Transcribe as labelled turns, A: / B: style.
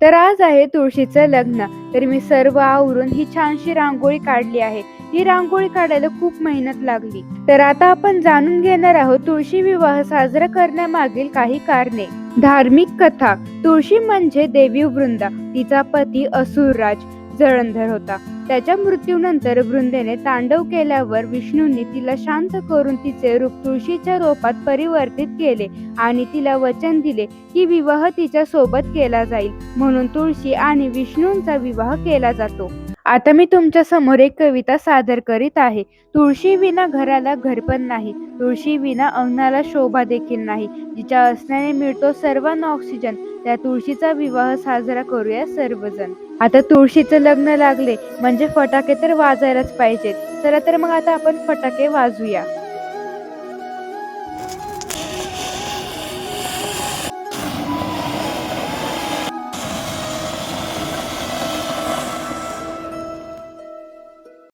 A: तर आज आहे तुळशीचं लग्न. तर मी सर्व आवरून ही छानशी रांगोळी काढली आहे. ही रांगोळी काढायला खूप मेहनत लागली. तर आता आपण जाणून घेणार आहोत तुळशी विवाह साजरा करण्यामागील काही कारणे. धार्मिक कथा. तुळशी म्हणजे देवी वृंदा. तिचा पती असुरराज जळंधर होता. त्याच्या मृत्यूनंतर वृंदेने तांडव केल्यावर विष्णूंनी तिला शांत करून तिचे रूप तुळशीच्या रूपात परिवर्तित केले आणि तिला वचन दिले की विवाह तिच्या सोबत केला जाईल. म्हणून तुळशी आणि विष्णूंचा विवाह केला जातो. आता मी तुमच्या समोर एक कविता सादर करीत आहे. तुळशी विना घराला घरपण नाही, तुळशी विना अंगणाला शोभा देखील नाही. जिच्या असण्याने मिळतो सर्वांना ऑक्सिजन, त्या तुळशीचा विवाह साजरा करूया सर्वजण. आता तुळशीचं लग्न लागले म्हणजे फटाके तर वाजायलाच पाहिजेत. चला तर मग आता आपण फटाके वाजूया.